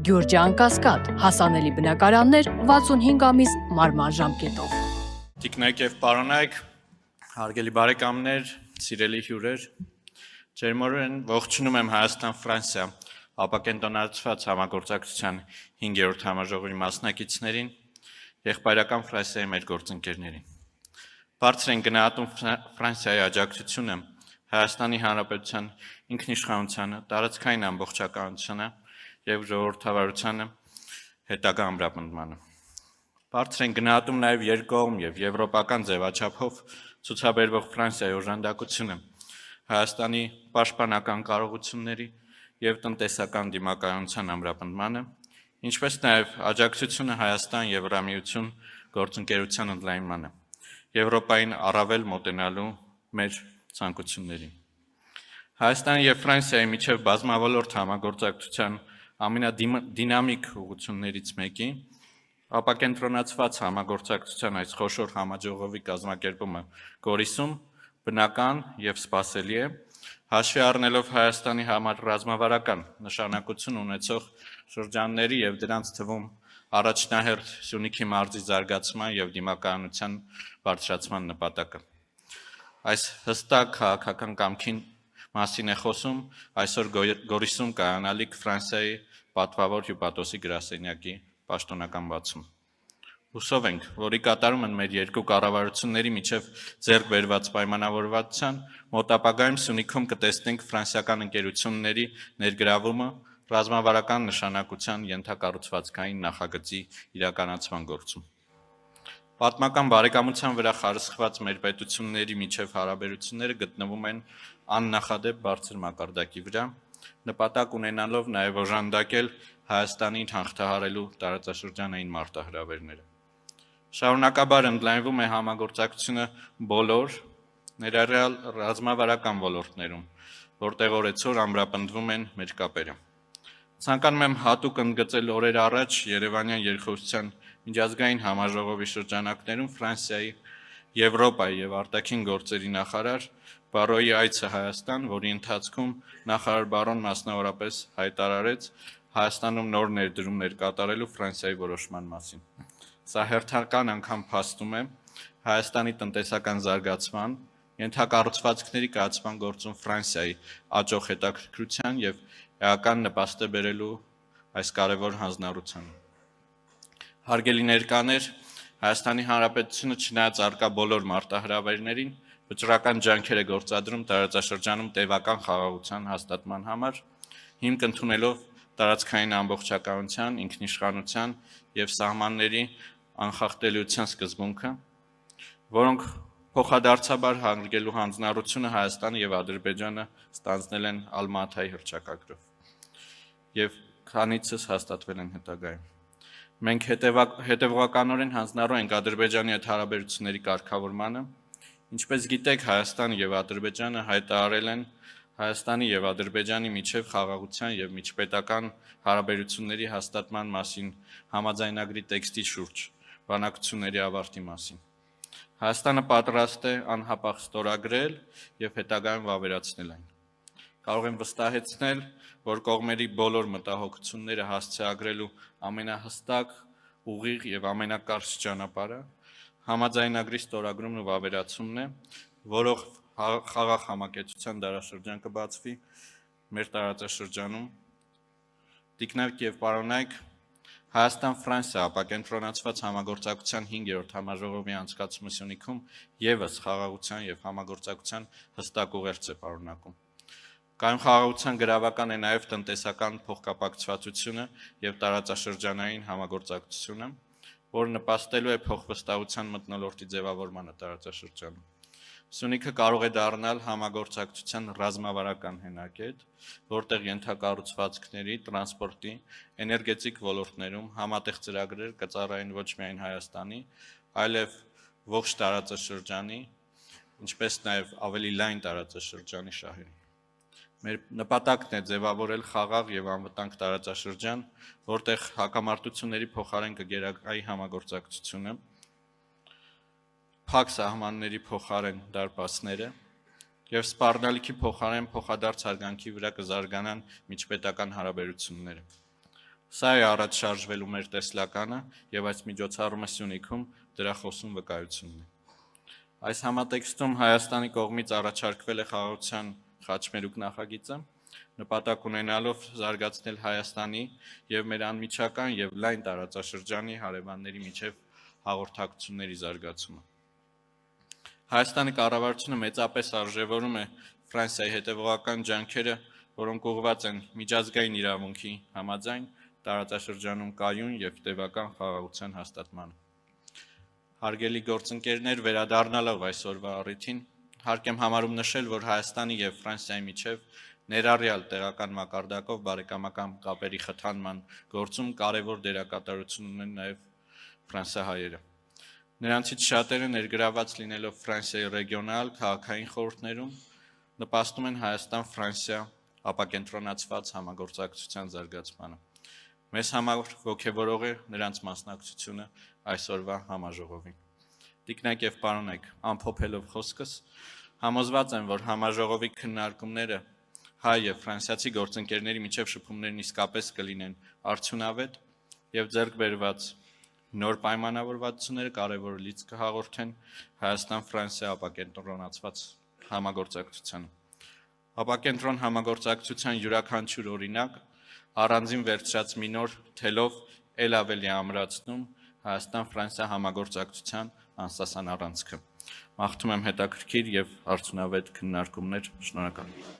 Գյուրջան Կասկադ, հասանելի բնակարաններ 65 ամիս մարման ժամկետով։ Տիկնայք եւ պարոնայք, հարգելի բարեկամներ, սիրելի հյուրեր, ջերմորեն ողջունում եմ Հայաստան-Ֆրանսիա ապակենտրոնացված համագործակցության 5-րդ համաժողովի մասնակիցներին, եղբայրական Ֆրանսիայի մեր գործընկերներին։ Բարձր են գնահատում Ֆրանսիայի աջակցությունը Հայաստանի Հանրապետության ինքնիշխանությանը, տարածքային ամբողջականությանը եւ ժողովրդավարությանը հետագա ամրապնդմանը։ Բարձր են գնահատում նաև երկկողմ եւ եվրոպական ձևաչափով ցուցաբերվող Ֆրանսիայի օժանդակությունը Հայաստանի պաշտպանական կարողությունների եւ տնտեսական դիմակայունության ամրապնդմանը, ինչպես նաև աջակցությունը Հայաստան-Եվրամիություն գործընկերության ընդլայնմանը, Եվրոպային առավել մոտենալու մեր ցանկություններին։ Հայաստանի եւ Ֆրանսիայի միջև բազմավոլորտ համագործակցության ամենադինամիկ ուղղություններից մեկի ապակենտրոնացված համագործակցության այս խոշոր համաժողովի կազմակերպումը Գորիսում բնական եւ սպասելի է, հաշվի առնելով Հայաստանի համար ռազմավարական նշանակություն ունեցող շրջանների եւ դրանց թվում առաջնահերթ Սյունիքի մարզի զարգացման եւ դիմակայունության բարձրացման նպատակը։ Այս հստակ քաղաքական կամքին մասին է խոսում այսօր Գորիսում կայանալիք Ֆրանսիայի պատվավոր հյուպատոսի գրասենյակի պաշտոնական բացում։ Հուսով ենք, որի կատարում են մեր երկու կառավարությունների միջև ձեռք բերված պայմանավորվածության, մոտ ապագայում Սյունիքում կտեսնենք ֆրանսիական ընկերությունների ներգրավումը ռազմավարական նշանակության ենթակառուցվածքային նախագծի իրականացման գործում։ Պատմական բարեկամության վրա խարսխված մեր պետությունների միջև հարաբերությունները գտնվում են աննախադեպ բարձր մակարդակի վրա, նպատակ ունենալով նաև օժանդակել Հայաստանին հաղթահարելու տարածաշրջանային մարտահրավերները։ Շարունակաբար ընդլայնվում է համագործակցությունը բոլոր ներառյալ ռազմավարական ոլորտներում, որտեղ օրեցօր ամրապնդվում են մեր կապերը։ Ցանկանում եմ հատուկ ընդգծել օրեր առաջ Երևանյան երկխոսության միջազգային համաժողովի շրջանակներում Ֆրանսիայի, Եվրոպայի եւ արտաքին գործերի նախարար Բարոյի այցը Հայաստան, որի ընթացքում նախարար Բարոն մասնավորապես հայտարարեց Հայաստանում նոր ներդրումներ կատարելու Ֆրանսիայի որոշման մասին։ Սա հերթական անգամ փաստում է Հայաստանի տնտեսական զարգացման, ենթակառուցվածքների կայացման գործում Ֆրանսիայի աճող հետաքրքրության եւ էական նպաստ է բերելու այս կարևոր հանձնառությանը։ Հարգելի ներկաներ, Հայաստանի Հանրապետությունը չնայած առկա բոլոր մարտահրավերներին վճռական ջանքեր է գործադրում տարածաշրջանում տևական խաղաղության հաստատման համար, հիմք ընդունելով տարածքային ամբողջականության, ինքնիշխանության եւ սահմանների անխախտելիության սկզբունքը, որոնք փոխադարձաբար հարգելու հանձնառությունը Հայաստանը եւ Ադրբեջանը ստանձնել են Ալմատայի հռչակագրով եւ քանիցս հաստատվել են հետագայում։ Մենք հետևողականորեն հանձնառու ենք Ադրբեջանի հետ հարաբերությունների կարգավորմանը, ինչպես գիտեք, Հայաստանը եւ Ադրբեջանը հայտարարել են Հայաստանի եւ Ադրբեջանի միջև խաղաղության եւ միջպետական հարաբերությունների հաստատման մասին համաձայնագրի տեքստի շուրջ բանակցությունների ավարտի մասին։ Հայաստանը պատրաստ է անհապաղ ստորագրել եւ հետագայում վավերացնել այն։ Կարող եմ վստահեցնել, որ կողմերի բոլոր մտահոգությունները հասցեագրելու ամենահստակ, ուղիղ եւ ամենակարճ ճանապարհը համաձայնագրի ստորագրումն ու վավերացումն է, որով խաղաղ համակեցության դարաշրջան կբացվի մեր տարածաշրջանում։ Տիկնայք եւ պարոնայք, Հայաստան-Ֆրանսիա ապակենտրոնացված համագործակցության 5-րդ համաժողովի անցկացումը Սյունիքում եւս խաղաղության եւ համագործակցության հստակ ուղերձ է պարունակում։ Կայուն խաղաղության գրավական է նաև տնտեսական փոխկապակցվածությունը եւ տարածաշրջանային համագործակցությունը, որը նպաստելու է փոխվստահության մթնոլորտի ձևավորմանը տարածաշրջանում։ Սյունիքը կարող է դառնալ համագործակցության ռազմավարական հենակետ, որտեղ ենթակառուցվածքների, տրանսպորտի, էներգետիկ ոլորտներում համատեղ ծրագրեր կծառայեն ոչ միայն Հայաստանի, այլև ողջ տարածաշրջանի, ինչպես նաև ավելի լայն տարածաշրջանի շահերին։ Մեր նպատակն է ձևավորել խաղաղ եւ անվտանգ տարածաշրջան, որտեղ հակամարտությունների փոխարեն կգերակայի համագործակցությունը, փակ սահմանների փոխարեն դարպասները եւ սպառնալիքի փոխարեն փոխադարձ հարգանքի վրա կզարգանան միջպետական հարաբերությունները։ Սա է առաջ շարժվելու մեր տեսլականը եւ այս միջոցառումը Սյունիքում դրա խոսուն վկայությունն է։ Այս համատեքստում Հայաստանի կողմից առաջարկվել է խաղաղության խաչմերուկ նախագիծը, նպատակ ունենալով զարգացնել Հայաստանի եւ մեր անմիջական եւ լայն տարածաշրջանի հարևանների միջև հաղորդակցությունների զարգացումը։ Հայաստանի կառավարությունը մեծապես արժևորում է Ֆրանսիայի հետևողական ջանքերը, որոնք ուղղված են միջազգային իրավունքի համաձայն տարածաշրջանում կայուն եւ տևական խաղաղության հաստատմանը։ Հարգելի գործընկերներ, վերադառնալով այսօրվա առիթին, հարկ եմ համարում նշել, որ Հայաստանի եւ Ֆրանսիայի միջև ներառյալ տեղական մակարդակով բարեկամական կապերի խթանման գործում կարևոր դերակատարություն ունեն նաեւ ֆրանսահայերը։ Նրանցից շատերը ներգրաված լինելով Ֆրանսիայի ռեգիոնալ քաղաքային խորհուրդներում նպաստում են Հայաստան-Ֆրանսիա ապակենտրոնացված համագործակցության զարգացմանը։ Մեզ համար ոգևորող է նրանց մասնակցությունը այսօրվա համաժողովին։ Տիկնայք եւ պարոնայք, ամփոփելով խոսքս, համոզված եմ, որ համաժողովի քննարկումները հայ եւ ֆրանսիացի գործընկերների միջև շփումներն իսկապես կլինեն արդյունավետ եւ ձեռք բերված նոր պայմանավորվածությունները կարևոր լիցք կհաղորդեն Հայաստան-Ֆրանսիա ապակենտրոնացված համագործակցությանը։ Ապակենտրոն համագործակցության յուրաքանչյուր օրինակ առանձին վերցրած մի նոր թելով ել ավելի ամրացնում Հայաստան-Ֆրանսիա համագործակցության անսասան առանցքը։ Մաղթում եմ հետաքրքիր եւ արդյունավետ քննարկումներ, շնորհակալ եմ։